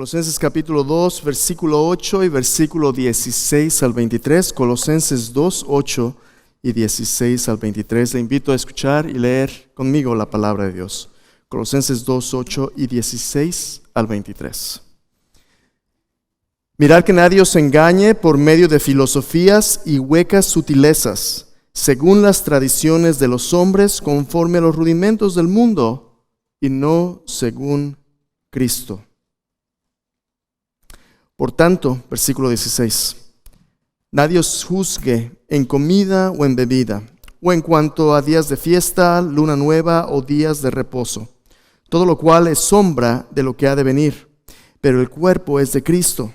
Colosenses capítulo 2, versículo 8 y versículo 16 al 23. Colosenses 2, 8 y 16 al 23. Le invito a escuchar y leer conmigo la palabra de Dios. Colosenses 2, 8 y 16 al 23. Mirad que nadie os engañe por medio de filosofías y huecas sutilezas, según las tradiciones de los hombres, conforme a los rudimentos del mundo, y no según Cristo. Por tanto, versículo 16, nadie os juzgue en comida o en bebida, o en cuanto a días de fiesta, luna nueva o días de reposo, todo lo cual es sombra de lo que ha de venir, pero el cuerpo es de Cristo.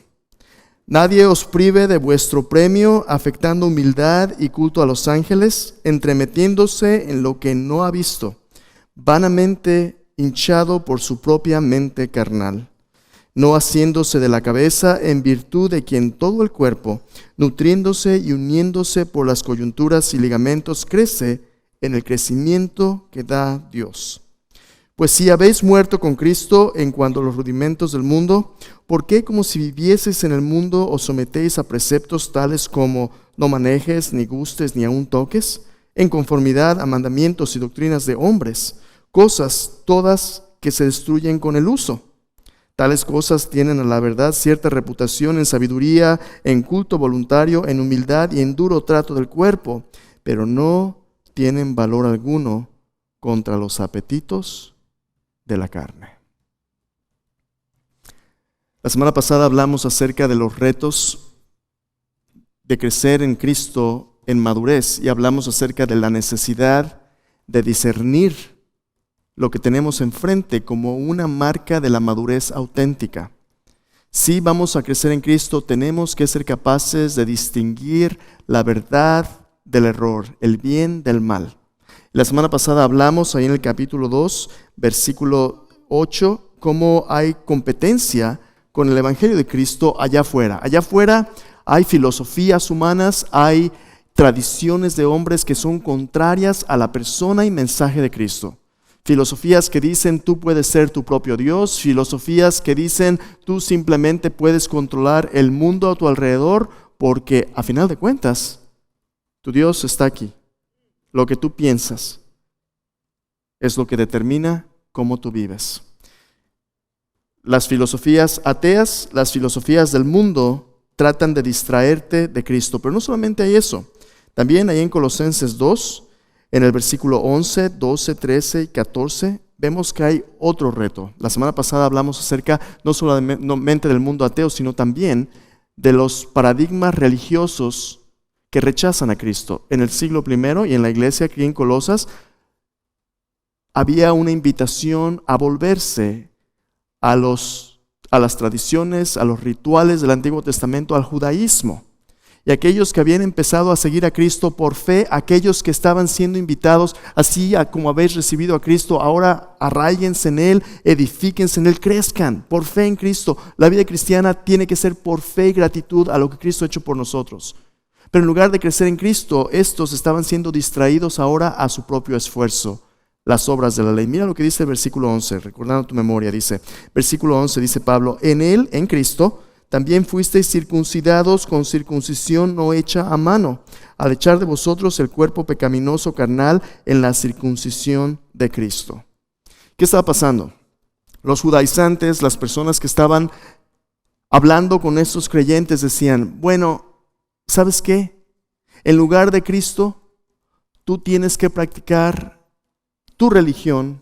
Nadie os prive de vuestro premio, afectando humildad y culto a los ángeles, entremetiéndose en lo que no ha visto, vanamente hinchado por su propia mente carnal, no haciéndose de la cabeza, en virtud de quien todo el cuerpo, nutriéndose y uniéndose por las coyunturas y ligamentos, crece en el crecimiento que da Dios. Pues si habéis muerto con Cristo en cuanto a los rudimentos del mundo, ¿por qué como si vivieseis en el mundo os sometéis a preceptos tales como no manejes, ni gustes, ni aun toques, en conformidad a mandamientos y doctrinas de hombres, cosas todas que se destruyen con el uso? Tales cosas tienen a la verdad cierta reputación en sabiduría, en culto voluntario, en humildad y en duro trato del cuerpo, pero no tienen valor alguno contra los apetitos de la carne. La semana pasada hablamos acerca de los retos de crecer en Cristo en madurez y hablamos acerca de la necesidad de discernir lo que tenemos enfrente como una marca de la madurez auténtica. Si vamos a crecer en Cristo, tenemos que ser capaces de distinguir la verdad del error, el bien del mal. La semana pasada hablamos ahí en el capítulo 2, versículo 8, cómo hay competencia con el Evangelio de Cristo allá afuera. Allá afuera hay filosofías humanas, hay tradiciones de hombres que son contrarias a la persona y mensaje de Cristo. Filosofías que dicen tú puedes ser tu propio Dios, filosofías que dicen tú simplemente puedes controlar el mundo a tu alrededor porque a final de cuentas tu Dios está aquí. Lo que tú piensas es lo que determina cómo tú vives. Las filosofías ateas, las filosofías del mundo tratan de distraerte de Cristo, pero no solamente hay eso. También ahí en Colosenses 2, en el versículo 11, 12, 13 y 14, vemos que hay otro reto. La semana pasada hablamos acerca no solamente del mundo ateo, sino también de los paradigmas religiosos que rechazan a Cristo. En el siglo I y en la iglesia aquí en Colosas había una invitación a volverse a las tradiciones, a los rituales del Antiguo Testamento, al judaísmo. Y aquellos que habían empezado a seguir a Cristo por fe, aquellos que estaban siendo invitados, así como habéis recibido a Cristo, ahora arráiguense en Él, edifíquense en Él, crezcan por fe en Cristo. La vida cristiana tiene que ser por fe y gratitud a lo que Cristo ha hecho por nosotros. Pero en lugar de crecer en Cristo, estos estaban siendo distraídos ahora a su propio esfuerzo, las obras de la ley. Mira lo que dice el versículo 11, recordando tu memoria, dice, versículo 11, dice Pablo, en Él, en Cristo, también fuisteis circuncidados con circuncisión no hecha a mano, al echar de vosotros el cuerpo pecaminoso carnal en la circuncisión de Cristo. ¿Qué estaba pasando? Los judaizantes, las personas que estaban hablando con estos creyentes decían, bueno, ¿sabes qué? En lugar de Cristo, tú tienes que practicar tu religión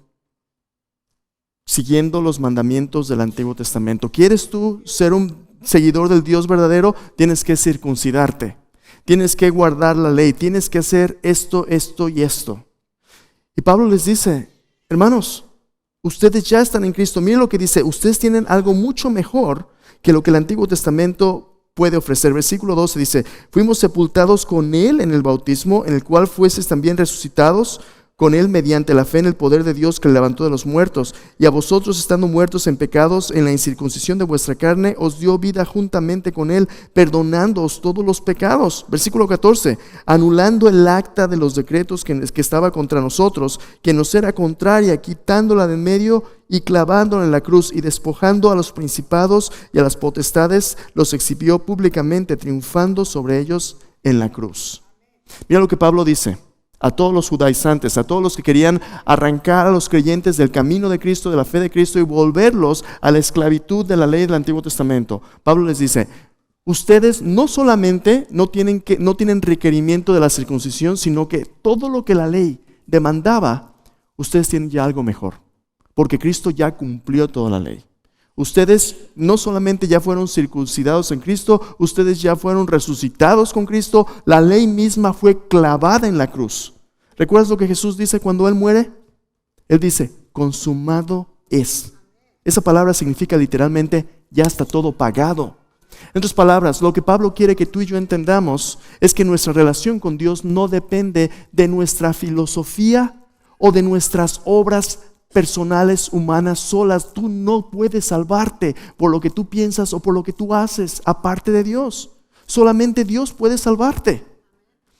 siguiendo los mandamientos del Antiguo Testamento. ¿Quieres tú ser un seguidor del Dios verdadero? Tienes que circuncidarte, tienes que guardar la ley, tienes que hacer esto, esto y esto. Y Pablo les dice, hermanos, ustedes ya están en Cristo. Miren lo que dice, ustedes tienen algo mucho mejor que lo que el Antiguo Testamento puede ofrecer. Versículo 12 dice, fuimos sepultados con Él en el bautismo, en el cual fueseis también resucitados con Él mediante la fe en el poder de Dios que le levantó de los muertos. Y a vosotros, estando muertos en pecados, en la incircuncisión de vuestra carne, os dio vida juntamente con Él, perdonándoos todos los pecados. Versículo 14, anulando el acta de los decretos que estaba contra nosotros, que nos era contraria, quitándola de en medio y clavándola en la cruz, y despojando a los principados y a las potestades, los exhibió públicamente, triunfando sobre ellos en la cruz. Mira lo que Pablo dice a todos los judaizantes, a todos los que querían arrancar a los creyentes del camino de Cristo, de la fe de Cristo, y volverlos a la esclavitud de la ley del Antiguo Testamento. Pablo les dice, ustedes no solamente no tienen requerimiento de la circuncisión, sino que todo lo que la ley demandaba, ustedes tienen ya algo mejor, porque Cristo ya cumplió toda la ley. Ustedes no solamente ya fueron circuncidados en Cristo, ustedes ya fueron resucitados con Cristo. La ley misma fue clavada en la cruz. ¿Recuerdas lo que Jesús dice cuando Él muere? Él dice, consumado es. Esa palabra significa literalmente, ya está todo pagado. En otras palabras, lo que Pablo quiere que tú y yo entendamos es que nuestra relación con Dios no depende de nuestra filosofía o de nuestras obras personales, humanas, solas. Tú no puedes salvarte por lo que tú piensas o por lo que tú haces aparte de Dios. Solamente Dios puede salvarte.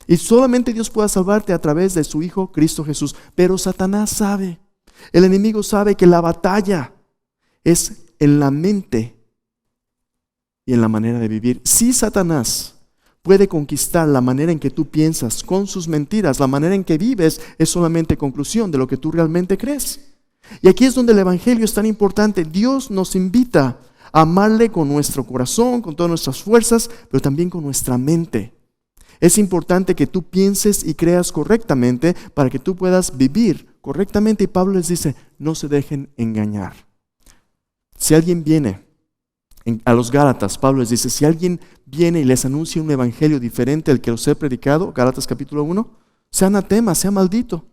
Y solamente Dios puede salvarte a través de su Hijo Cristo Jesús. Pero Satanás sabe, el enemigo sabe que la batalla es en la mente y en la manera de vivir. Si Satanás puede conquistar la manera en que tú piensas con sus mentiras, la manera en que vives es solamente conclusión de lo que tú realmente crees. Y aquí es donde el Evangelio es tan importante. Dios nos invita a amarle con nuestro corazón, con todas nuestras fuerzas, pero también con nuestra mente. Es importante que tú pienses y creas correctamente para que tú puedas vivir correctamente. Y Pablo les dice, no se dejen engañar. Si alguien viene a los Gálatas, Pablo les dice, si alguien viene y les anuncia un evangelio diferente al que os he predicado, Gálatas capítulo 1, sea anatema, sea maldito.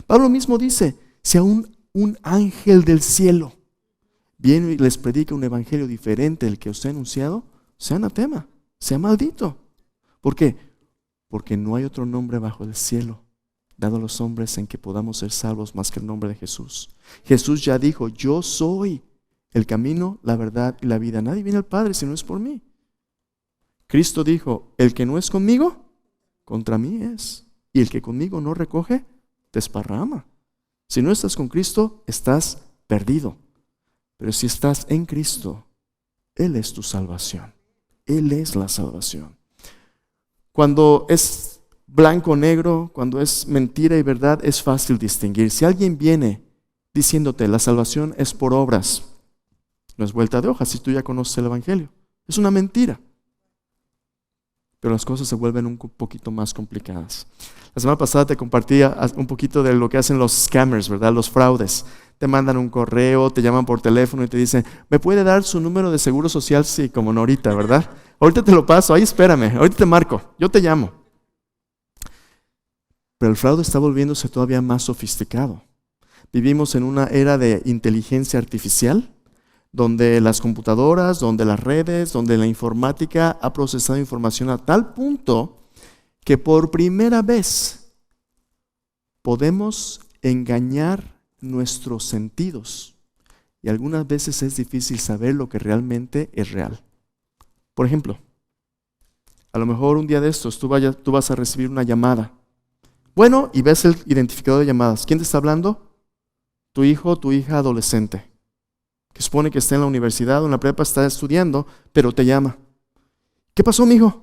Pablo mismo dice, si aún un ángel del cielo viene y les predica un evangelio diferente al que os he anunciado, sea anatema, sea maldito. ¿Por qué? Porque no hay otro nombre bajo el cielo dado a los hombres en que podamos ser salvos más que el nombre de Jesús. Jesús ya dijo, yo soy el camino, la verdad y la vida. Nadie viene al Padre si no es por mí. Cristo dijo, el que no es conmigo, contra mí es. Y el que conmigo no recoge, desparrama. Si no estás con Cristo, estás perdido. Pero si estás en Cristo, Él es tu salvación. Él es la salvación. Cuando es blanco o negro, cuando es mentira y verdad, es fácil distinguir. Si alguien viene diciéndote la salvación es por obras, no es vuelta de hoja si tú ya conoces el Evangelio. Es una mentira. Pero las cosas se vuelven un poquito más complicadas. La semana pasada te compartía un poquito de lo que hacen los scammers, ¿verdad? Los fraudes. Te mandan un correo, te llaman por teléfono y te dicen, ¿me puede dar su número de seguro social? Sí, como no ahorita, ¿verdad? Ahorita te lo paso, ahí espérame, ahorita te marco, yo te llamo. Pero el fraude está volviéndose todavía más sofisticado. Vivimos en una era de inteligencia artificial, donde las computadoras, donde las redes, donde la informática ha procesado información a tal punto que por primera vez podemos engañar nuestros sentidos. Y algunas veces es difícil saber lo que realmente es real. Por ejemplo, a lo mejor un día de estos tú vas a recibir una llamada. Bueno, y ves el identificador de llamadas. ¿Quién te está hablando? Tu hijo o tu hija adolescente, que supone que está en la universidad o en la prepa, está estudiando, pero te llama. ¿Qué pasó, mijo?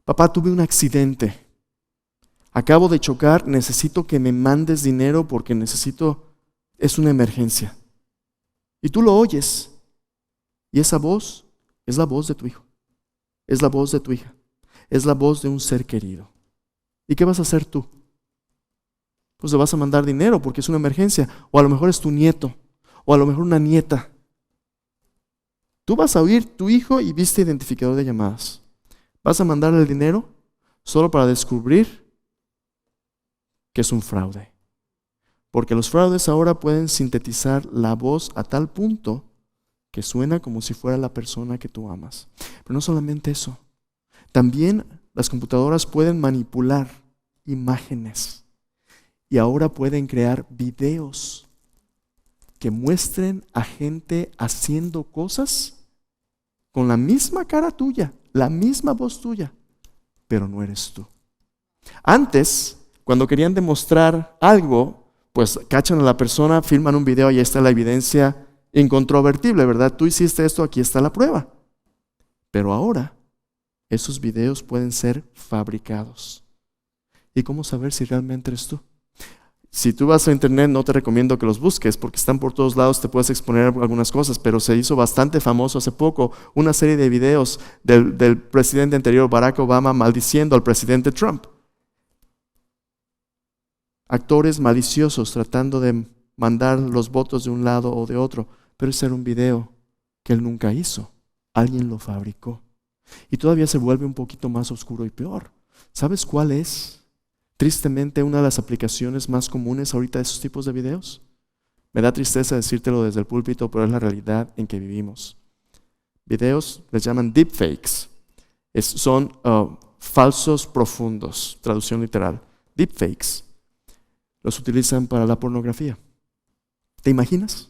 Papá, tuve un accidente. Acabo de chocar, necesito que me mandes dinero porque es una emergencia. Y tú lo oyes. Y esa voz es la voz de tu hijo. Es la voz de tu hija. Es la voz de un ser querido. ¿Y qué vas a hacer tú? Pues le vas a mandar dinero porque es una emergencia. O a lo mejor es tu nieto. O a lo mejor una nieta. Tú vas a oír tu hijo y viste identificador de llamadas. ¿Vas a mandarle el dinero solo para descubrir que es un fraude? Porque los fraudes ahora pueden sintetizar la voz a tal punto que suena como si fuera la persona que tú amas. Pero no solamente eso. También las computadoras pueden manipular imágenes. Y ahora pueden crear videos que muestren a gente haciendo cosas con la misma cara tuya, la misma voz tuya, pero no eres tú. Antes, cuando querían demostrar algo, pues cachan a la persona, filman un video y ahí está la evidencia incontrovertible, ¿verdad? Tú hiciste esto, aquí está la prueba. Pero ahora, esos videos pueden ser fabricados. ¿Y cómo saber si realmente eres tú? Si tú vas a internet, no te recomiendo que los busques porque están por todos lados, te puedes exponer a algunas cosas, pero se hizo bastante famoso hace poco una serie de videos del presidente anterior, Barack Obama, maldiciendo al presidente Trump. Actores maliciosos tratando de mandar los votos de un lado o de otro, pero ese era un video que él nunca hizo. Alguien lo fabricó. Y todavía se vuelve un poquito más oscuro y peor. ¿Sabes cuál es? Tristemente, una de las aplicaciones más comunes ahorita de esos tipos de videos. Me da tristeza decírtelo desde el púlpito, pero es la realidad en que vivimos. Videos les llaman deepfakes. Son falsos profundos, traducción literal. Deepfakes. Los utilizan para la pornografía. ¿Te imaginas?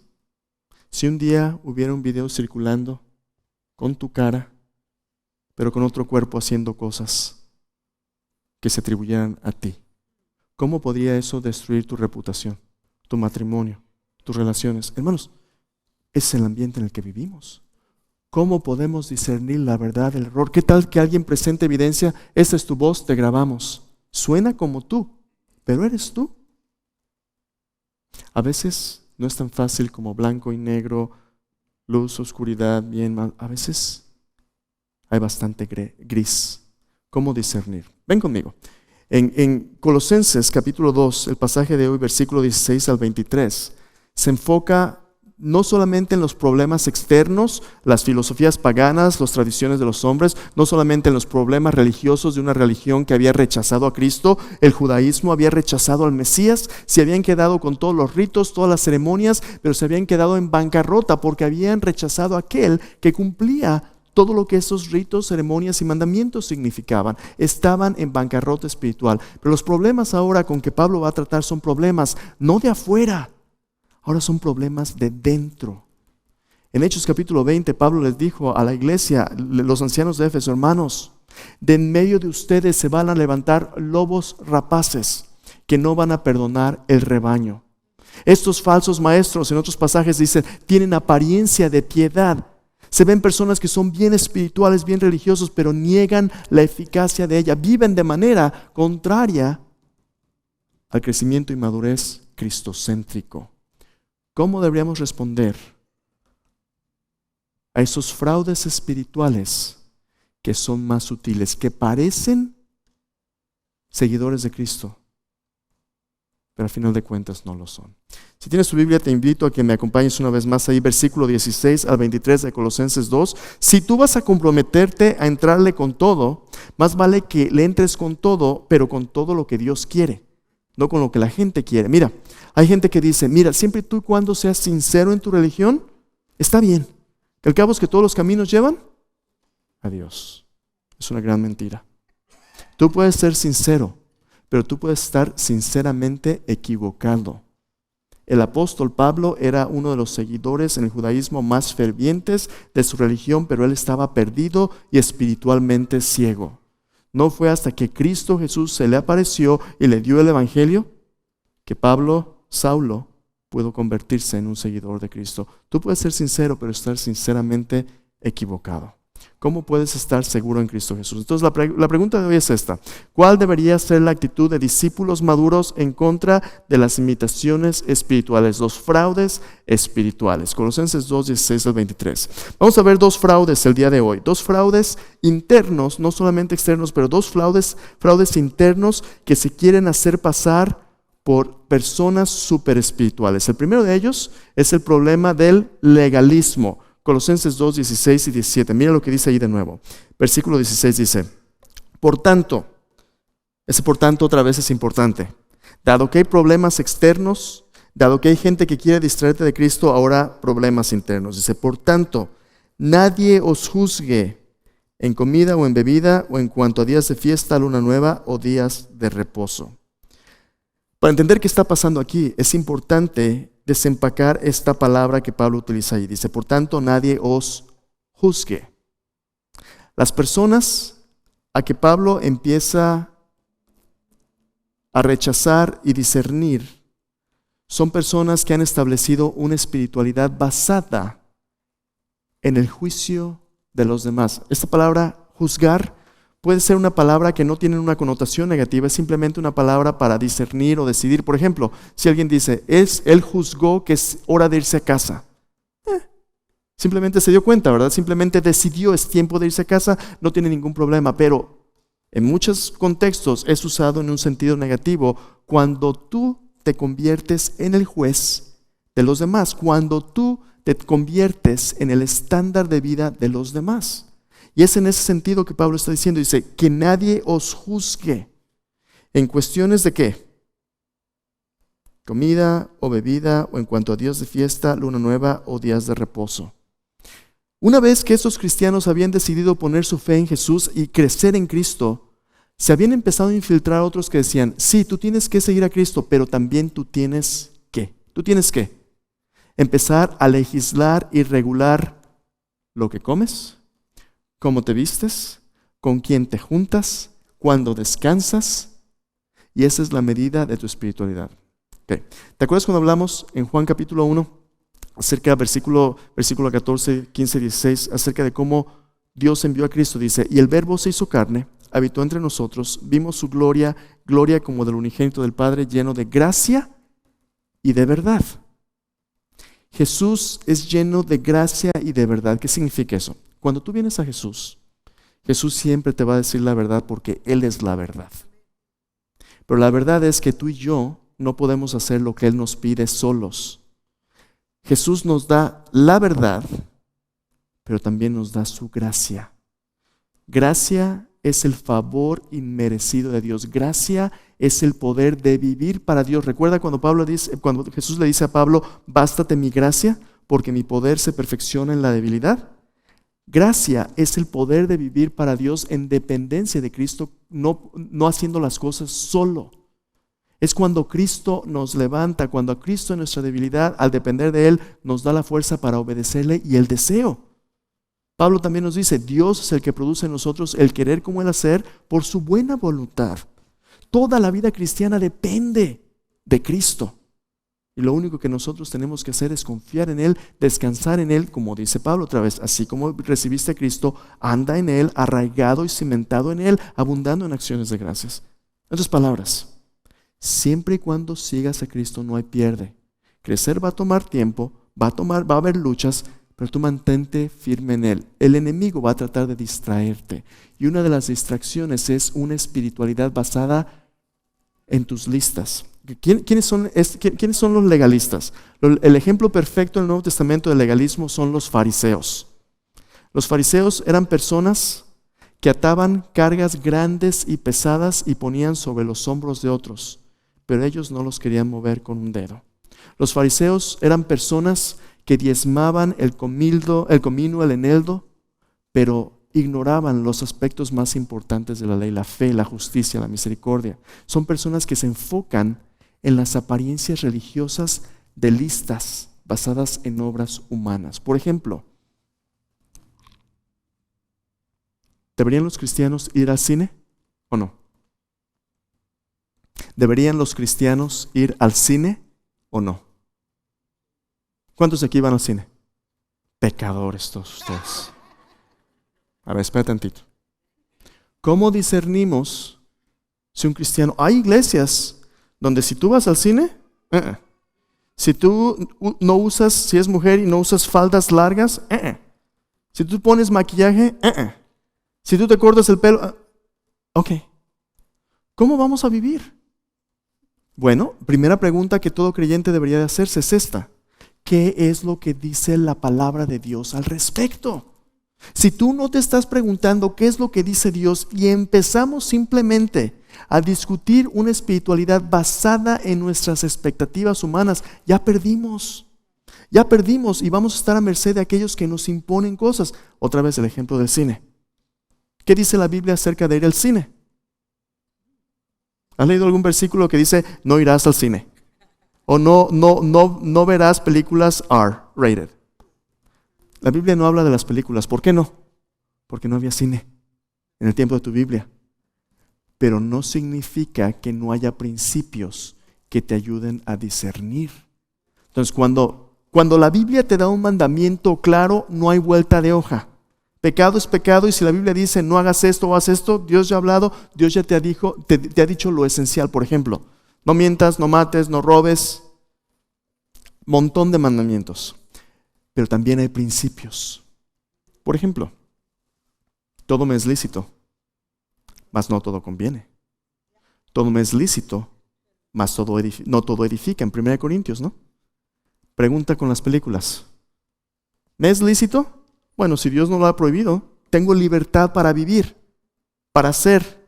Si un día hubiera un video circulando con tu cara, pero con otro cuerpo haciendo cosas que se atribuyeran a ti. ¿Cómo podría eso destruir tu reputación, tu matrimonio, tus relaciones? Hermanos, es el ambiente en el que vivimos. ¿Cómo podemos discernir la verdad del error? ¿Qué tal que alguien presente evidencia? Esta es tu voz, te grabamos. Suena como tú, pero eres tú. A veces no es tan fácil como blanco y negro, luz, oscuridad, bien, mal. A veces hay bastante gris. ¿Cómo discernir? Ven conmigo. En Colosenses capítulo 2, el pasaje de hoy, versículo 16 al 23, se enfoca no solamente en los problemas externos, las filosofías paganas, las tradiciones de los hombres, no solamente en los problemas religiosos de una religión que había rechazado a Cristo, el judaísmo había rechazado al Mesías, se habían quedado con todos los ritos, todas las ceremonias, pero se habían quedado en bancarrota porque habían rechazado a aquel que cumplía todo lo que esos ritos, ceremonias y mandamientos significaban. Estaban en bancarrota espiritual. Pero los problemas ahora con que Pablo va a tratar son problemas no de afuera, ahora son problemas de dentro. En Hechos capítulo 20, Pablo les dijo a la iglesia, los ancianos de Éfeso: hermanos, de en medio de ustedes se van a levantar lobos rapaces que no van a perdonar el rebaño. Estos falsos maestros, en otros pasajes dicen, tienen apariencia de piedad. Se ven personas que son bien espirituales, bien religiosos, pero niegan la eficacia de ella. Viven de manera contraria al crecimiento y madurez cristocéntrico. ¿Cómo deberíamos responder a esos fraudes espirituales que son más sutiles, que parecen seguidores de Cristo, pero al final de cuentas no lo son? Si tienes tu Biblia, te invito a que me acompañes una vez más ahí, versículo 16 al 23 de Colosenses 2. Si tú vas a comprometerte a entrarle con todo, más vale que le entres con todo, pero con todo lo que Dios quiere, no con lo que la gente quiere. Mira, hay gente que dice, mira, siempre tú y cuando seas sincero en tu religión, está bien. Que al cabo es que todos los caminos llevan a Dios. Es una gran mentira. Tú puedes ser sincero, pero tú puedes estar sinceramente equivocado. El apóstol Pablo era uno de los seguidores en el judaísmo más fervientes de su religión, pero él estaba perdido y espiritualmente ciego. No fue hasta que Cristo Jesús se le apareció y le dio el evangelio que Saulo, pudo convertirse en un seguidor de Cristo. Tú puedes ser sincero, pero estar sinceramente equivocado. ¿Cómo puedes estar seguro en Cristo Jesús? Entonces la pregunta de hoy es esta: ¿cuál debería ser la actitud de discípulos maduros en contra de las imitaciones espirituales, los fraudes espirituales? Colosenses 2, 16 al 23. Vamos a ver dos fraudes el día de hoy. Dos fraudes internos, no solamente externos, pero dos fraudes internos que se quieren hacer pasar por personas súper espirituales. El primero de ellos es el problema del legalismo. Colosenses 2, 16 y 17. Mira lo que dice ahí de nuevo. Versículo 16 dice: por tanto, ese por tanto otra vez es importante. Dado que hay problemas externos, dado que hay gente que quiere distraerte de Cristo, ahora problemas internos. Dice: por tanto, nadie os juzgue en comida o en bebida o en cuanto a días de fiesta, luna nueva o días de reposo. Para entender qué está pasando aquí, es importante desempacar esta palabra que Pablo utiliza ahí. Dice, por tanto, nadie os juzgue. Las personas a que Pablo empieza a rechazar y discernir son personas que han establecido una espiritualidad basada en el juicio de los demás. Esta palabra juzgar puede ser una palabra que no tiene una connotación negativa, es simplemente una palabra para discernir o decidir. Por ejemplo, si alguien dice, él juzgó que es hora de irse a casa. Simplemente se dio cuenta, ¿verdad? Simplemente decidió, es tiempo de irse a casa, no tiene ningún problema. Pero en muchos contextos es usado en un sentido negativo cuando tú te conviertes en el juez de los demás, cuando tú te conviertes en el estándar de vida de los demás. Y es en ese sentido que Pablo está diciendo, dice, que nadie os juzgue en cuestiones de ¿qué? Comida o bebida, o en cuanto a días de fiesta, luna nueva o días de reposo. Una vez que estos cristianos habían decidido poner su fe en Jesús y crecer en Cristo, se habían empezado a infiltrar otros que decían, sí, tú tienes que seguir a Cristo, pero también tú tienes ¿qué? ¿Tú tienes qué? Empezar a legislar y regular lo que comes, cómo te vistes, con quién te juntas, cuándo descansas, y esa es la medida de tu espiritualidad. Okay. ¿Te acuerdas cuando hablamos en Juan capítulo 1? Acerca versículo 14, 15, 16, acerca de cómo Dios envió a Cristo, dice, y el verbo se hizo carne, habitó entre nosotros, vimos su gloria, gloria como del unigénito del Padre, lleno de gracia y de verdad. Jesús es lleno de gracia y de verdad. ¿Qué significa eso? Cuando tú vienes a Jesús, Jesús siempre te va a decir la verdad porque Él es la verdad. Pero la verdad es que tú y yo no podemos hacer lo que Él nos pide solos. Jesús nos da la verdad, pero también nos da su gracia. Gracia es el favor inmerecido de Dios. Gracia es el poder de vivir para Dios. Recuerda cuando Jesús le dice a Pablo, bástate mi gracia, porque mi poder se perfecciona en la debilidad. Gracia es el poder de vivir para Dios en dependencia de Cristo, no haciendo las cosas solo. Es cuando Cristo nos levanta, cuando a Cristo en nuestra debilidad, al depender de Él, nos da la fuerza para obedecerle y el deseo. Pablo también nos dice, Dios es el que produce en nosotros el querer como el hacer por su buena voluntad. Toda la vida cristiana depende de Cristo. Y lo único que nosotros tenemos que hacer es confiar en Él, descansar en Él, como dice Pablo otra vez, así como recibiste a Cristo, anda en Él, arraigado y cimentado en Él, abundando en acciones de gracias. En otras palabras, siempre y cuando sigas a Cristo no hay pierde. Crecer va a tomar tiempo, va a haber luchas, pero tú mantente firme en Él. El enemigo va a tratar de distraerte. Y una de las distracciones es una espiritualidad basada en tus listas. ¿Quiénes son los legalistas? El ejemplo perfecto en el Nuevo Testamento del legalismo son los fariseos. Los fariseos eran personas que ataban cargas grandes y pesadas y ponían sobre los hombros de otros, pero ellos no los querían mover con un dedo. Los fariseos eran personas que diezmaban el comino, el eneldo, pero ignoraban los aspectos más importantes de la ley, la fe, la justicia, la misericordia. Son personas que se enfocan en las apariencias religiosas de listas basadas en obras humanas. Por ejemplo, ¿deberían los cristianos ir al cine o no? ¿Deberían los cristianos ir al cine o no? ¿Cuántos de aquí van al cine? Pecadores todos ustedes. A ver, espera tantito. ¿Cómo discernimos si un cristiano... Hay iglesias donde si tú vas al cine, si tú no usas, si es mujer y no usas faldas largas, si tú pones maquillaje, si tú te cortas el pelo, ok. ¿Cómo vamos a vivir? Bueno, primera pregunta que todo creyente debería de hacerse es esta. ¿Qué es lo que dice la palabra de Dios al respecto? Si tú no te estás preguntando qué es lo que dice Dios y empezamos simplemente a discutir una espiritualidad basada en nuestras expectativas humanas, ya perdimos y vamos a estar a merced de aquellos que nos imponen cosas. Otra vez el ejemplo del cine. ¿Qué dice la Biblia acerca de ir al cine? ¿Has leído algún versículo que dice no irás al cine? O no verás películas R-rated. La Biblia no habla de las películas. ¿Por qué no? Porque no había cine en el tiempo de tu Biblia. Pero no significa que no haya principios que te ayuden a discernir. Entonces, cuando la Biblia te da un mandamiento claro, no hay vuelta de hoja. Pecado es pecado, y si la Biblia dice no hagas esto o haz esto, Dios ya ha hablado, Dios ya te ha dicho lo esencial. Por ejemplo, no mientas, no mates, no robes. Montón de mandamientos. Pero también hay principios. Por ejemplo, todo me es lícito, mas no todo conviene. Todo me es lícito, mas no todo edifica. En 1 Corintios, ¿no? Pregunta con las películas. ¿Me es lícito? Bueno, si Dios no lo ha prohibido, tengo libertad para vivir, para hacer.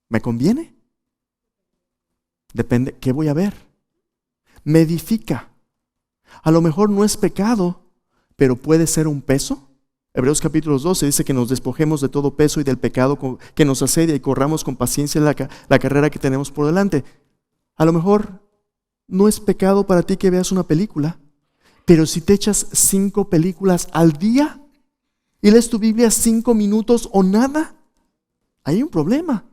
¿Me conviene? Depende, ¿qué voy a ver? Me edifica. A lo mejor no es pecado, pero puede ser un peso. Hebreos capítulo 12 dice que nos despojemos de todo peso y del pecado que nos asedia y corramos con paciencia la carrera que tenemos por delante. A lo mejor no es pecado para ti que veas una película, pero si te echas 5 películas al día y lees tu Biblia 5 minutos o nada, hay un problema.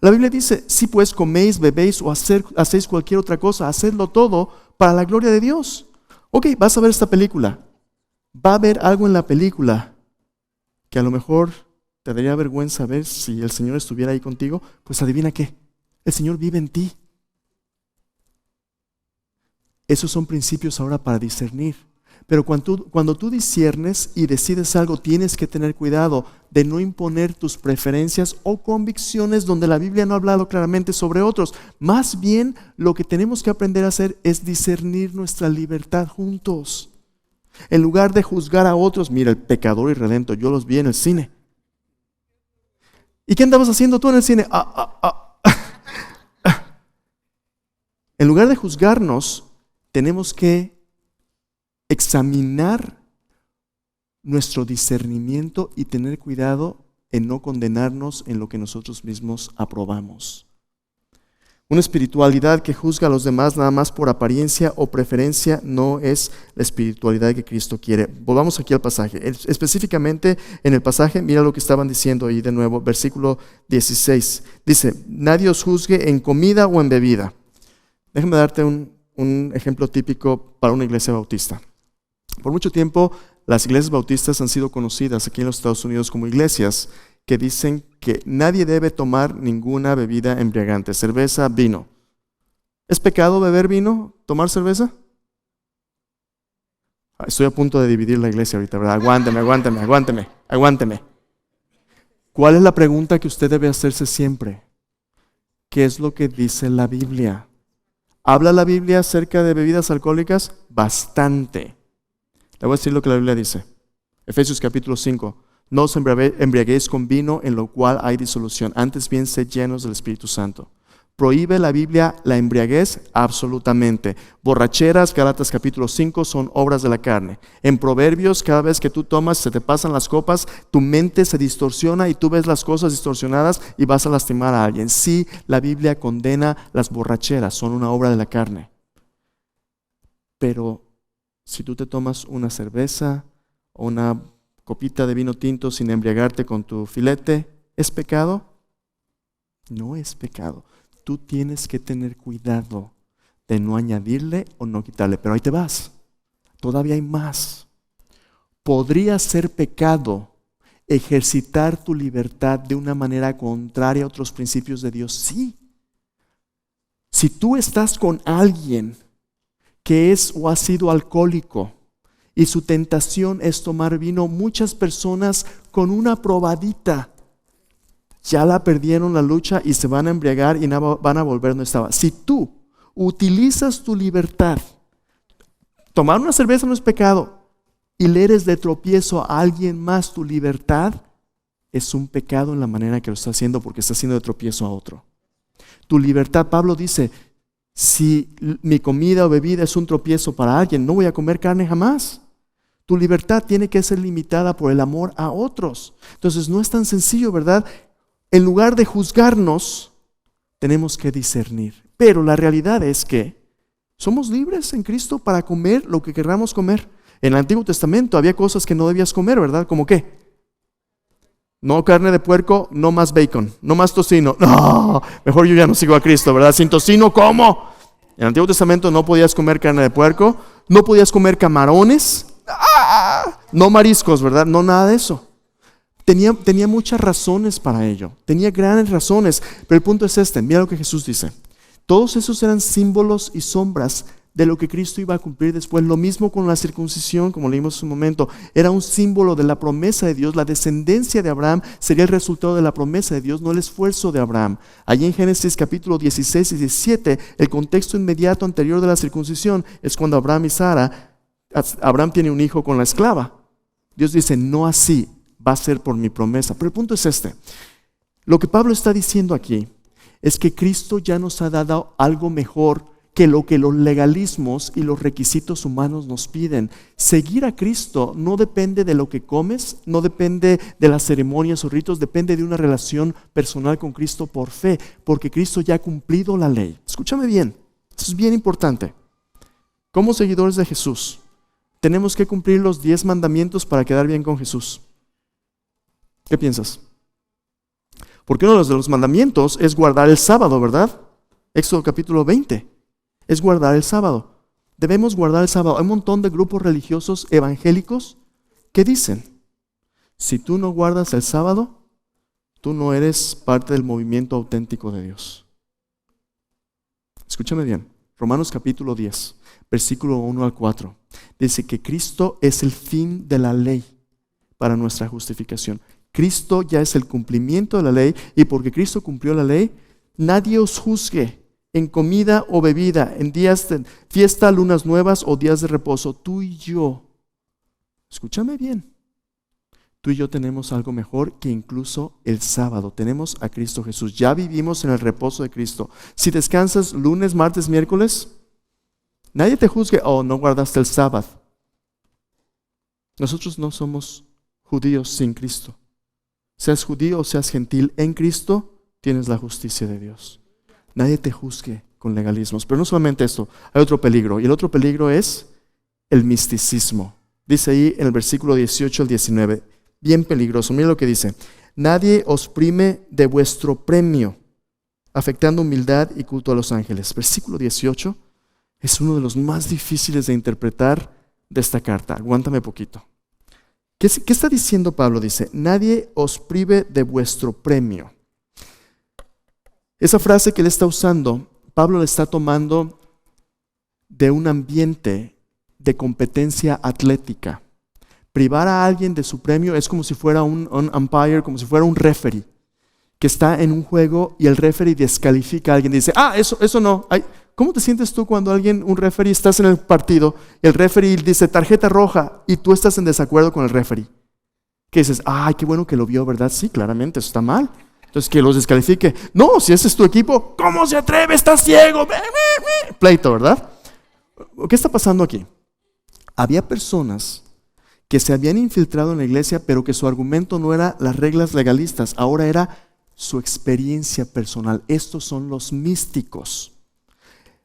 La Biblia dice, si pues coméis, bebéis o hacéis cualquier otra cosa, hacedlo todo para la gloria de Dios. Ok, vas a ver esta película. Va a haber algo en la película que a lo mejor te daría vergüenza ver si el Señor estuviera ahí contigo. Pues adivina qué, el Señor vive en ti. Esos son principios ahora para discernir. Pero cuando tú disciernes y decides algo, tienes que tener cuidado de no imponer tus preferencias o convicciones donde la Biblia no ha hablado claramente sobre otros. Más bien, lo que tenemos que aprender a hacer es discernir nuestra libertad juntos. En lugar de juzgar a otros, mira, el pecador y redento, yo los vi en el cine. ¿Y qué andabas haciendo tú en el cine? En lugar de juzgarnos, tenemos que examinar nuestro discernimiento y tener cuidado en no condenarnos en lo que nosotros mismos aprobamos. Una espiritualidad que juzga a los demás nada más por apariencia o preferencia no es la espiritualidad que Cristo quiere. Volvamos aquí al pasaje. Específicamente en el pasaje, mira lo que estaban diciendo ahí de nuevo, versículo 16. Dice, nadie os juzgue en comida o en bebida. Déjame darte un ejemplo típico para una iglesia bautista. Por mucho tiempo, las iglesias bautistas han sido conocidas aquí en los Estados Unidos como iglesias que dicen que nadie debe tomar ninguna bebida embriagante, cerveza, vino. ¿Es pecado beber vino, tomar cerveza? Estoy a punto de dividir la iglesia ahorita, ¿verdad? Aguánteme. ¿Cuál es la pregunta que usted debe hacerse siempre? ¿Qué es lo que dice la Biblia? ¿Habla la Biblia acerca de bebidas alcohólicas? Bastante. Le voy a decir lo que la Biblia dice. Efesios capítulo 5. No os embriaguéis con vino en lo cual hay disolución, antes bien sed llenos del Espíritu Santo. ¿Prohíbe la Biblia la embriaguez? Absolutamente. Borracheras, Gálatas capítulo 5, son obras de la carne. En Proverbios, cada vez que tú tomas, se te pasan las copas, tu mente se distorsiona y tú ves las cosas distorsionadas y vas a lastimar a alguien. Sí, la Biblia condena las borracheras, son una obra de la carne. Pero si tú te tomas una cerveza o una copita de vino tinto sin embriagarte con tu filete, ¿es pecado? No es pecado. Tú tienes que tener cuidado de no añadirle o no quitarle. Pero ahí te vas. Todavía hay más. ¿Podría ser pecado ejercitar tu libertad de una manera contraria a otros principios de Dios? Sí. Si tú estás con alguien que es o ha sido alcohólico y su tentación es tomar vino, muchas personas con una probadita ya la perdieron la lucha y se van a embriagar y van a volver donde estaba. Si tú utilizas tu libertad, tomar una cerveza no es pecado, y le eres de tropiezo a alguien más tu libertad, es un pecado en la manera que lo está haciendo porque está haciendo de tropiezo a otro. Tu libertad, Pablo dice, si mi comida o bebida es un tropiezo para alguien, no voy a comer carne jamás. Tu libertad tiene que ser limitada por el amor a otros. Entonces no es tan sencillo, ¿verdad? En lugar de juzgarnos, tenemos que discernir. Pero la realidad es que somos libres en Cristo para comer lo que queramos comer. En el Antiguo Testamento había cosas que no debías comer, ¿verdad? ¿Cómo qué? No carne de puerco, no más bacon, no más tocino. No, mejor yo ya no sigo a Cristo, ¿verdad? Sin tocino, ¿cómo? En el Antiguo Testamento no podías comer carne de puerco, no podías comer camarones, no mariscos, ¿verdad? No, nada de eso. Tenía muchas razones para ello, tenía grandes razones, pero el punto es este, mira lo que Jesús dice. Todos esos eran símbolos y sombras de lo que Cristo iba a cumplir después. Lo mismo con la circuncisión, como leímos hace un momento, era un símbolo de la promesa de Dios. La descendencia de Abraham sería el resultado de la promesa de Dios, no el esfuerzo de Abraham. Allí en Génesis capítulo 16 y 17, el contexto inmediato anterior de la circuncisión es cuando Abraham y Sara, Abraham tiene un hijo con la esclava. Dios dice, no así, va a ser por mi promesa. Pero el punto es este, lo que Pablo está diciendo aquí es que Cristo ya nos ha dado algo mejor que lo que los legalismos y los requisitos humanos nos piden. Seguir a Cristo no depende de lo que comes, no depende de las ceremonias o ritos, depende de una relación personal con Cristo por fe, porque Cristo ya ha cumplido la ley. Escúchame bien, eso es bien importante. Como seguidores de Jesús, tenemos que cumplir los 10 mandamientos para quedar bien con Jesús. ¿Qué piensas? Porque uno de los mandamientos es guardar el sábado, ¿verdad? Éxodo capítulo 20. Es guardar el sábado. Debemos guardar el sábado. Hay un montón de grupos religiosos evangélicos que dicen, si tú no guardas el sábado, tú no eres parte del movimiento auténtico de Dios. Escúchame bien. Romanos capítulo 10, versículo 1 al 4. Dice que Cristo es el fin de la ley para nuestra justificación. Cristo ya es el cumplimiento de la ley, y porque Cristo cumplió la ley, nadie os juzgue en comida o bebida, en días de fiesta, lunas nuevas o días de reposo. Tú y yo, escúchame bien, tú y yo tenemos algo mejor que incluso el sábado. Tenemos a Cristo Jesús. Ya vivimos en el reposo de Cristo. Si descansas lunes, martes, miércoles, nadie te juzgue, oh, no guardaste el sábado. Nosotros no somos judíos sin Cristo. Seas judío o seas gentil, en Cristo tienes la justicia de Dios. Nadie te juzgue con legalismos. Pero no solamente esto, hay otro peligro. Y el otro peligro es el misticismo. Dice ahí en el versículo 18 al 19, bien peligroso. Mira lo que dice. Nadie os prime de vuestro premio, afectando humildad y culto a los ángeles. Versículo 18 es uno de los más difíciles de interpretar de esta carta. Aguántame poquito. ¿Qué está diciendo Pablo? Dice, nadie os prive de vuestro premio. Esa frase que él está usando, Pablo le está tomando de un ambiente de competencia atlética. Privar a alguien de su premio es como si fuera un umpire, como si fuera un referee que está en un juego y el referee descalifica a alguien. Dice, eso no. Ay, ¿cómo te sientes tú cuando un referee, estás en el partido, el referee dice tarjeta roja y tú estás en desacuerdo con el referee? ¿Qué dices? Ay, qué bueno que lo vio, ¿verdad? Sí, claramente, eso está mal. Entonces, que los descalifique. No, si ese es tu equipo, ¿cómo se atreve? Estás ciego. Pleito, ¿verdad? ¿Qué está pasando aquí? Había personas que se habían infiltrado en la iglesia, pero que su argumento no era las reglas legalistas, ahora era su experiencia personal. Estos son los místicos.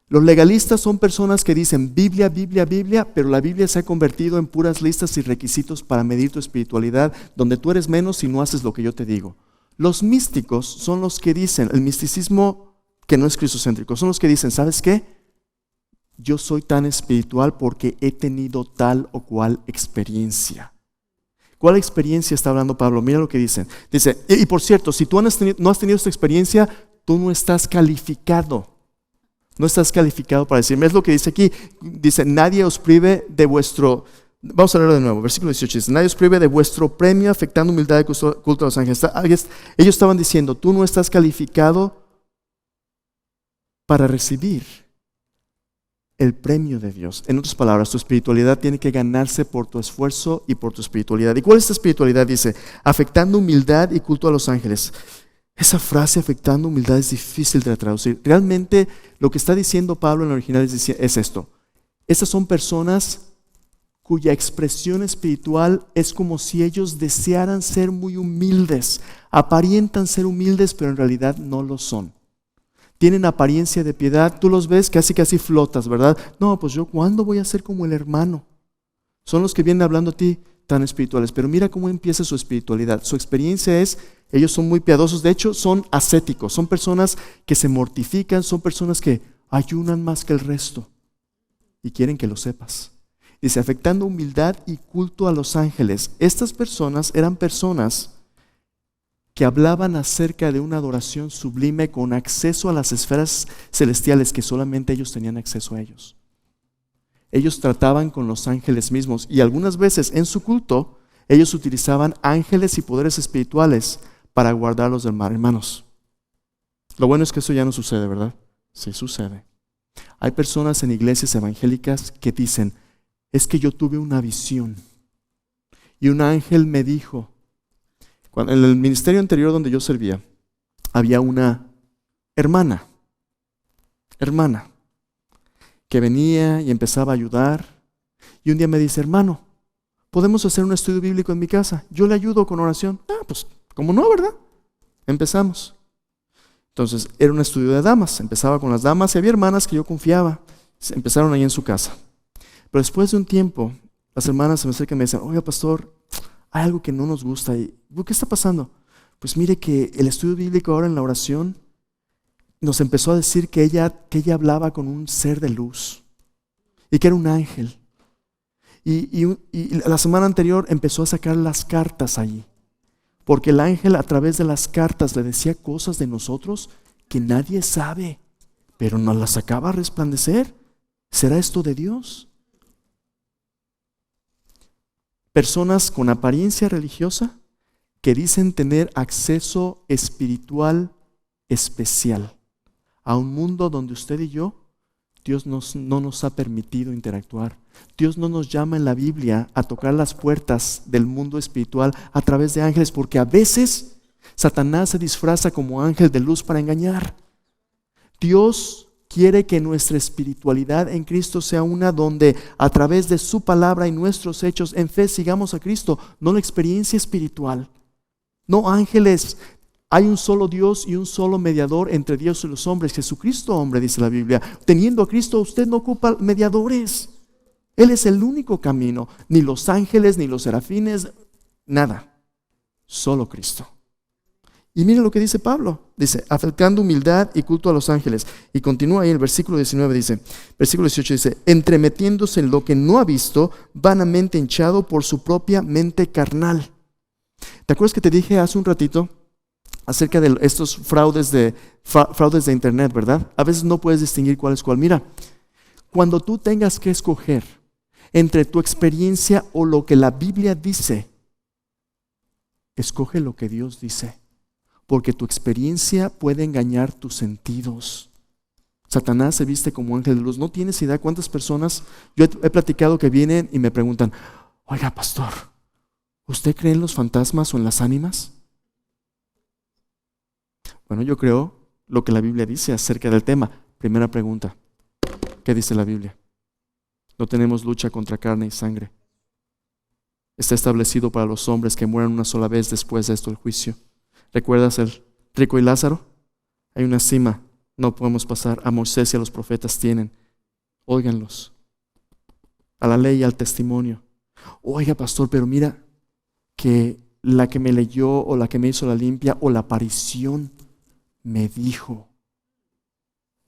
Los legalistas son personas que dicen Biblia, Biblia, Biblia, pero la Biblia se ha convertido en puras listas y requisitos para medir tu espiritualidad, donde tú eres menos si no haces lo que yo te digo. Los místicos son los que dicen, el misticismo que no es cristocéntrico, son los que dicen, ¿sabes qué? Yo soy tan espiritual porque he tenido tal o cual experiencia. ¿Cuál experiencia está hablando Pablo? Mira lo que dicen. Dice, y por cierto, si tú no has tenido esta experiencia, tú no estás calificado. No estás calificado para decirme. Es lo que dice aquí. Dice, nadie os prive de vuestro... Vamos a leerlo de nuevo. Versículo 18 dice, nadie os prive de vuestro premio afectando humildad y culto a los ángeles. Ellos estaban diciendo, tú no estás calificado para recibir el premio de Dios. En otras palabras, tu espiritualidad tiene que ganarse por tu esfuerzo y por tu espiritualidad. ¿Y cuál es esta espiritualidad? Dice, afectando humildad y culto a los ángeles. Esa frase, afectando humildad, es difícil de traducir. Realmente lo que está diciendo Pablo en el original es esto. Estas son personas cuya expresión espiritual es como si ellos desearan ser muy humildes, aparentan ser humildes, pero en realidad no lo son. Tienen apariencia de piedad, tú los ves casi flotas, ¿verdad? No, pues yo, ¿cuándo voy a ser como el hermano? Son los que vienen hablando a ti tan espirituales, pero mira cómo empieza su espiritualidad. Su experiencia es, ellos son muy piadosos, de hecho son ascéticos, son personas que se mortifican, son personas que ayunan más que el resto y quieren que lo sepas. Dice, afectando humildad y culto a los ángeles. Estas personas eran personas que hablaban acerca de una adoración sublime con acceso a las esferas celestiales que solamente ellos tenían acceso a ellos. Ellos trataban con los ángeles mismos y algunas veces en su culto ellos utilizaban ángeles y poderes espirituales para guardarlos del mal. Hermanos, lo bueno es que eso ya no sucede, ¿verdad? Sí sucede. Hay personas en iglesias evangélicas que dicen, es que yo tuve una visión y un ángel me dijo. En el ministerio anterior donde yo servía, había una hermana que venía y empezaba a ayudar. Y un día me dice, hermano, ¿podemos hacer un estudio bíblico en mi casa? Yo le ayudo con oración. Pues, ¿cómo no, verdad? Empezamos. Entonces, era un estudio de damas. Empezaba con las damas y había hermanas que yo confiaba. Empezaron ahí en su casa. Pero después de un tiempo, las hermanas se me acercan y me dicen, oiga, pastor, hay algo que no nos gusta. ¿Qué está pasando? Pues mire que el estudio bíblico ahora en la oración nos empezó a decir que ella hablaba con un ser de luz y que era un ángel. Y la semana anterior empezó a sacar las cartas allí, porque el ángel a través de las cartas le decía cosas de nosotros que nadie sabe, pero nos las sacaba a resplandecer. ¿Será esto de Dios? Personas con apariencia religiosa que dicen tener acceso espiritual especial a un mundo donde usted y yo, Dios no nos ha permitido interactuar. Dios no nos llama en la Biblia a tocar las puertas del mundo espiritual a través de ángeles, porque a veces Satanás se disfraza como ángel de luz para engañar. Dios quiere que nuestra espiritualidad en Cristo sea una donde a través de su palabra y nuestros hechos en fe sigamos a Cristo, no la experiencia espiritual. No ángeles. Hay un solo Dios y un solo mediador entre Dios y los hombres, Jesucristo hombre, dice la Biblia. Teniendo a Cristo usted no ocupa mediadores. Él es el único camino. Ni los ángeles, ni los serafines, nada. Solo Cristo. Y mire lo que dice Pablo. Dice, afectando humildad y culto a los ángeles. Y continúa ahí el versículo 19 dice, versículo 18 dice, entremetiéndose en lo que no ha visto, vanamente hinchado por su propia mente carnal. ¿Te acuerdas que te dije hace un ratito acerca de estos fraudes de internet, verdad? A veces no puedes distinguir cuál es cuál. Mira, cuando tú tengas que escoger entre tu experiencia o lo que la Biblia dice, escoge lo que Dios dice, porque tu experiencia puede engañar tus sentidos. Satanás se viste como ángel de luz. No tienes idea cuántas personas yo he platicado que vienen y me preguntan, oiga, pastor, ¿usted cree en los fantasmas o en las ánimas? Bueno, yo creo lo que la Biblia dice acerca del tema. Primera pregunta, ¿qué dice la Biblia? No tenemos lucha contra carne y sangre. Está establecido para los hombres que mueran una sola vez, después de esto el juicio. ¿Recuerdas el rico y Lázaro? Hay una cima, no podemos pasar. A Moisés y a los profetas tienen. Óiganlos. A la ley y al testimonio. Oiga, pastor, pero mira que la que me leyó o la que me hizo la limpia o la aparición me dijo.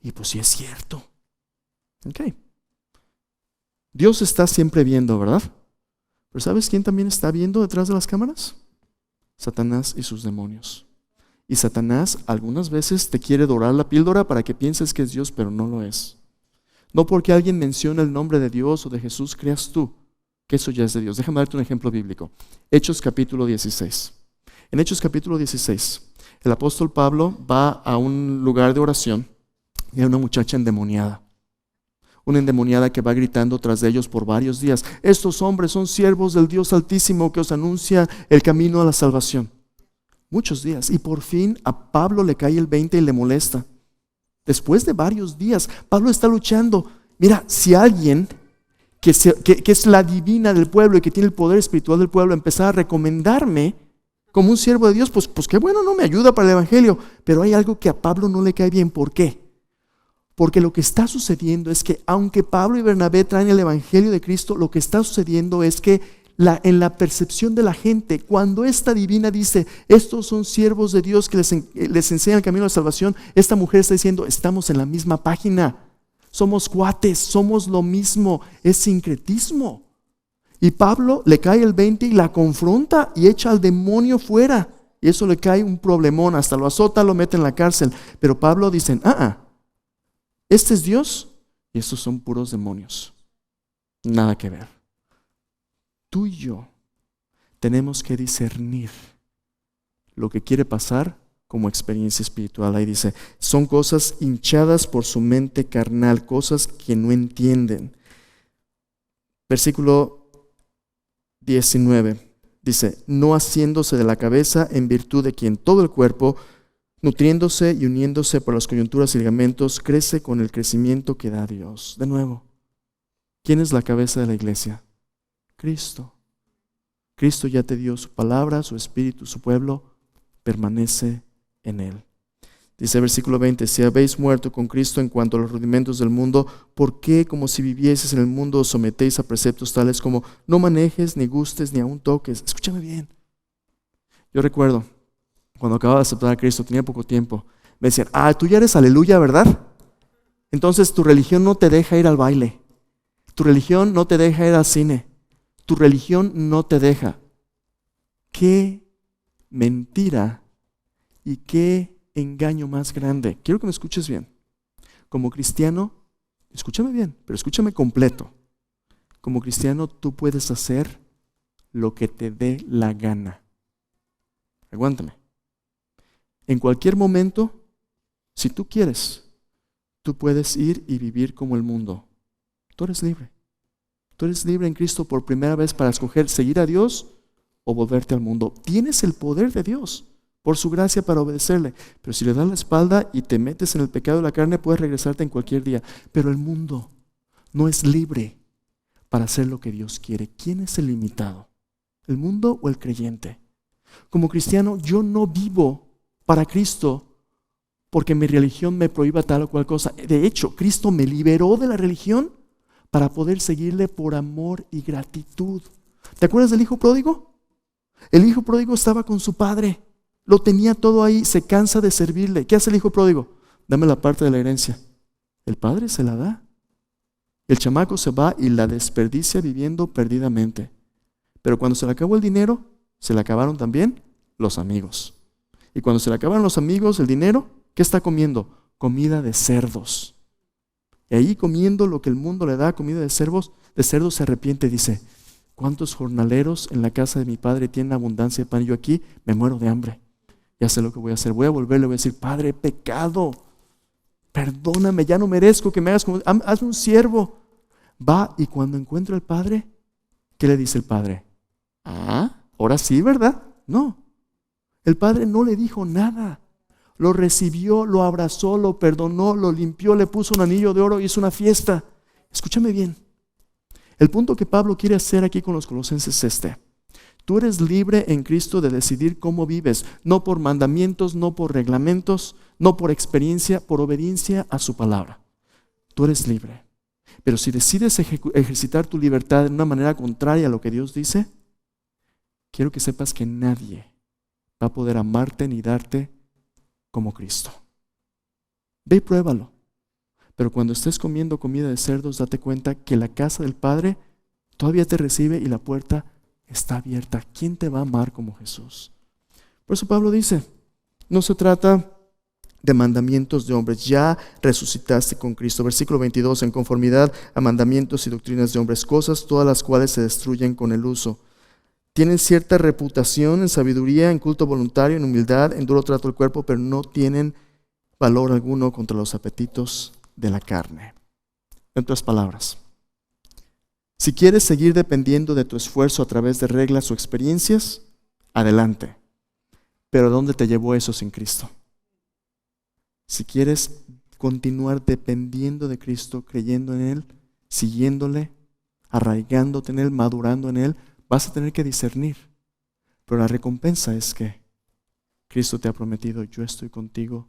Y pues sí es cierto. Ok. Dios está siempre viendo, ¿verdad? Pero ¿sabes quién también está viendo detrás de las cámaras? Satanás y sus demonios. Y Satanás algunas veces te quiere dorar la píldora para que pienses que es Dios, pero no lo es. No porque alguien mencione el nombre de Dios o de Jesús, creas tú que eso ya es de Dios. Déjame darte un ejemplo bíblico. Hechos capítulo 16. En Hechos capítulo 16, el apóstol Pablo va a un lugar de oración y hay una muchacha endemoniada. Una endemoniada que va gritando tras de ellos por varios días. Estos hombres son siervos del Dios Altísimo que os anuncia el camino a la salvación. Muchos días. Y por fin a Pablo le cae el 20 y le molesta. Después de varios días, Pablo está luchando. Mira, si alguien que es la divina del pueblo y que tiene el poder espiritual del pueblo, empezara a recomendarme como un siervo de Dios, pues qué bueno, no me ayuda para el evangelio. Pero hay algo que a Pablo no le cae bien. ¿Por qué? Porque lo que está sucediendo es que aunque Pablo y Bernabé traen el evangelio de Cristo, lo que está sucediendo es que en la percepción de la gente, cuando esta divina dice, estos son siervos de Dios que les enseñan el camino de la salvación, esta mujer está diciendo, estamos en la misma página, somos cuates, somos lo mismo, es sincretismo. Y Pablo le cae el 20 y la confronta y echa al demonio fuera. Y eso le cae un problemón, hasta lo azota, lo mete en la cárcel. Pero Pablo dice, este es Dios y estos son puros demonios. Nada que ver. Tú y yo tenemos que discernir lo que quiere pasar como experiencia espiritual. Ahí dice, son cosas hinchadas por su mente carnal, cosas que no entienden. Versículo 19 dice, no haciéndose de la cabeza en virtud de quien todo el cuerpo, nutriéndose y uniéndose por las coyunturas y ligamentos, crece con el crecimiento que da Dios. De nuevo, ¿quién es la cabeza de la iglesia? Cristo. Cristo ya te dio su palabra, su espíritu, su pueblo permanece en él. Dice el versículo 20, si habéis muerto con Cristo en cuanto a los rudimentos del mundo, ¿por qué como si vivieses en el mundo os sometéis a preceptos tales como no manejes, ni gustes, ni aun toques? Escúchame bien. Yo recuerdo, cuando acababa de aceptar a Cristo, tenía poco tiempo, me decían, tú ya eres aleluya, ¿verdad? Entonces tu religión no te deja ir al baile, tu religión no te deja ir al cine, tu religión no te deja. ¡Qué mentira y qué engaño más grande! Quiero que me escuches bien. Como cristiano, escúchame bien, pero escúchame completo. Como cristiano tú puedes hacer lo que te dé la gana. Aguántame. En cualquier momento, si tú quieres, tú puedes ir y vivir como el mundo. Tú eres libre. Tú eres libre en Cristo por primera vez para escoger seguir a Dios o volverte al mundo. Tienes el poder de Dios por su gracia para obedecerle. Pero si le das la espalda y te metes en el pecado de la carne, puedes regresarte en cualquier día. Pero el mundo no es libre para hacer lo que Dios quiere. ¿Quién es el limitado? ¿El mundo o el creyente? Como cristiano, yo no vivo para Cristo porque mi religión me prohíba tal o cual cosa. De hecho, Cristo me liberó de la religión para poder seguirle por amor y gratitud. ¿Te acuerdas del hijo pródigo? El hijo pródigo estaba con su padre. Lo tenía todo ahí, se cansa de servirle. ¿Qué hace el hijo pródigo? Dame la parte de la herencia. El padre se la da. El chamaco se va y la desperdicia viviendo perdidamente. Pero cuando se le acabó el dinero, se le acabaron también los amigos. Y cuando se le acabaron los amigos, el dinero, ¿qué está comiendo? Comida de cerdos. Y ahí comiendo lo que el mundo le da, comida de cerdos se arrepiente y dice, ¿cuántos jornaleros en la casa de mi padre tienen abundancia de pan? Yo aquí me muero de hambre. Ya sé lo que voy a hacer. Voy a volverle, voy a decir, Padre, he pecado. Perdóname, ya no merezco que me hagas como... Hazme un siervo. Va y cuando encuentra al padre, ¿qué le dice el padre? Ahora sí, ¿verdad? No. El padre no le dijo nada. Lo recibió, lo abrazó, lo perdonó, lo limpió, le puso un anillo de oro, hizo una fiesta. Escúchame bien. El punto que Pablo quiere hacer aquí con los colosenses es este. Tú eres libre en Cristo de decidir cómo vives, no por mandamientos, no por reglamentos, no por experiencia, por obediencia a su palabra. Tú eres libre. Pero si decides ejercitar tu libertad de una manera contraria a lo que Dios dice, quiero que sepas que nadie va a poder amarte ni darte como Cristo. Ve y pruébalo. Pero cuando estés comiendo comida de cerdos, date cuenta que la casa del Padre todavía te recibe y la puerta está abierta. ¿Quién te va a amar como Jesús? Por eso Pablo dice, no se trata de mandamientos de hombres, ya resucitaste con Cristo. Versículo 22, en conformidad a mandamientos y doctrinas de hombres, cosas todas las cuales se destruyen con el uso. Tienen cierta reputación en sabiduría, en culto voluntario, en humildad, en duro trato del cuerpo, pero no tienen valor alguno contra los apetitos de la carne. En otras palabras, si quieres seguir dependiendo de tu esfuerzo a través de reglas o experiencias, adelante. Pero ¿dónde te llevó eso sin Cristo? Si quieres continuar dependiendo de Cristo, creyendo en Él, siguiéndole, arraigándote en Él, madurando en Él, vas a tener que discernir. Pero la recompensa es que Cristo te ha prometido, yo estoy contigo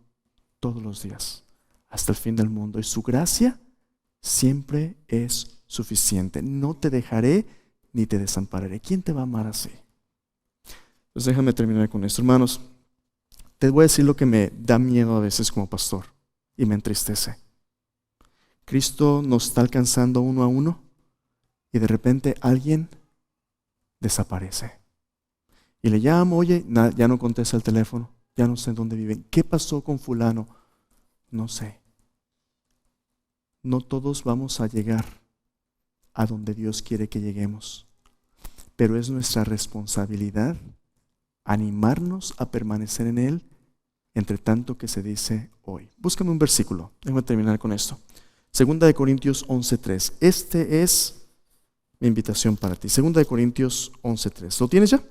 todos los días, hasta el fin del mundo. Y su gracia siempre es suficiente. No te dejaré ni te desampararé. ¿Quién te va a amar así? Pues déjame terminar con esto, hermanos. Te voy a decir lo que me da miedo a veces como pastor y me entristece. Cristo nos está alcanzando uno a uno y de repente alguien desaparece. Y le llamo, oye, ya no contesta el teléfono, ya no sé dónde viven. ¿Qué pasó con fulano? No sé. No todos vamos a llegar a donde Dios quiere que lleguemos, pero es nuestra responsabilidad animarnos a permanecer en Él entre tanto que se dice hoy. Búscame un versículo, déjame terminar con esto. 2 Corintios 11:3. Este es mi invitación para ti. 2 Corintios 11:3. ¿Lo tienes ya?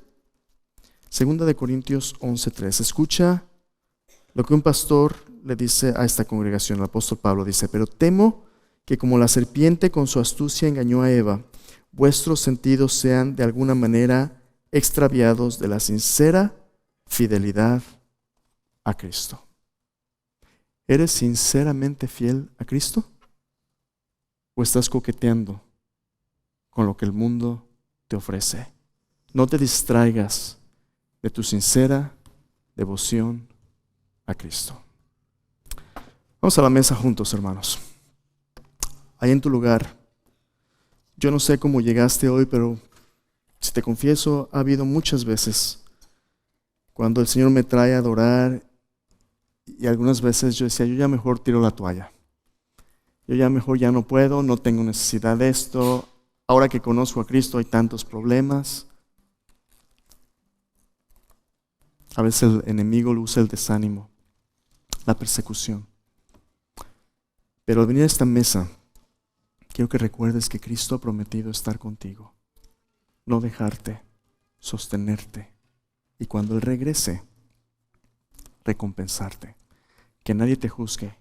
2 Corintios 11:3. Escucha lo que un pastor le dice a esta congregación. El apóstol Pablo dice: pero temo que como la serpiente con su astucia engañó a Eva, vuestros sentidos sean de alguna manera extraviados de la sincera fidelidad a Cristo. ¿Eres sinceramente fiel a Cristo? ¿O estás coqueteando con lo que el mundo te ofrece? No te distraigas de tu sincera devoción a Cristo. Vamos a la mesa juntos, hermanos. Ahí en tu lugar. Yo no sé cómo llegaste hoy, pero si te confieso, ha habido muchas veces cuando el Señor me trae a adorar y algunas veces yo decía, yo ya mejor tiro la toalla. Yo ya mejor ya no puedo, no tengo necesidad de esto. Ahora que conozco a Cristo hay tantos problemas. A veces el enemigo lo usa el desánimo, la persecución. Pero al venir a esta mesa, quiero que recuerdes que Cristo ha prometido estar contigo, no dejarte, sostenerte. Y cuando Él regrese, recompensarte. Que nadie te juzgue,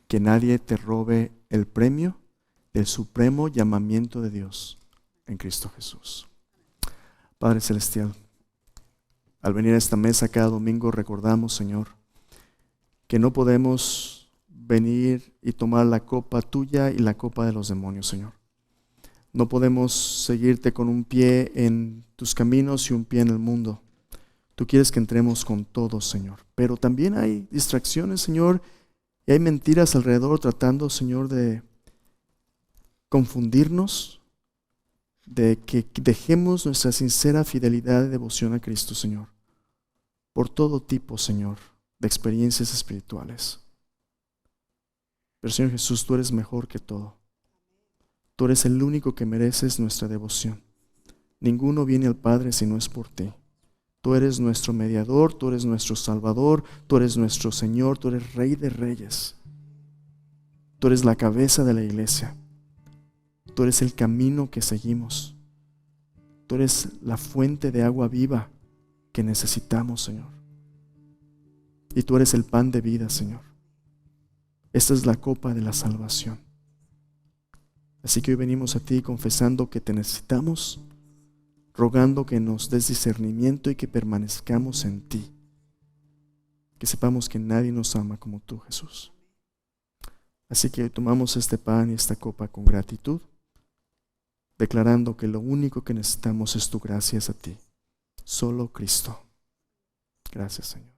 que nadie te robe el premio del supremo llamamiento de Dios en Cristo Jesús. Padre Celestial, al venir a esta mesa cada domingo recordamos, Señor, que no podemos venir y tomar la copa tuya y la copa de los demonios, Señor. No podemos seguirte con un pie en tus caminos y un pie en el mundo. Tú quieres que entremos con todo, Señor. Pero también hay distracciones, Señor, y hay mentiras alrededor tratando, Señor, de confundirnos, de que dejemos nuestra sincera fidelidad y devoción a Cristo, Señor, por todo tipo, Señor, de experiencias espirituales. Pero, Señor Jesús, tú eres mejor que todo. Tú eres el único que mereces nuestra devoción. Ninguno viene al Padre si no es por ti. Tú eres nuestro mediador, tú eres nuestro Salvador, tú eres nuestro Señor, tú eres Rey de Reyes. Tú eres la cabeza de la iglesia. Tú eres el camino que seguimos. Tú eres la fuente de agua viva que necesitamos, Señor. Y tú eres el pan de vida, Señor. Esta es la copa de la salvación. Así que hoy venimos a ti confesando que te necesitamos, rogando que nos des discernimiento y que permanezcamos en ti. Que sepamos que nadie nos ama como tú, Jesús. Así que hoy tomamos este pan y esta copa con gratitud, declarando que lo único que necesitamos es tu gracia a ti. Solo Cristo. Gracias, Señor.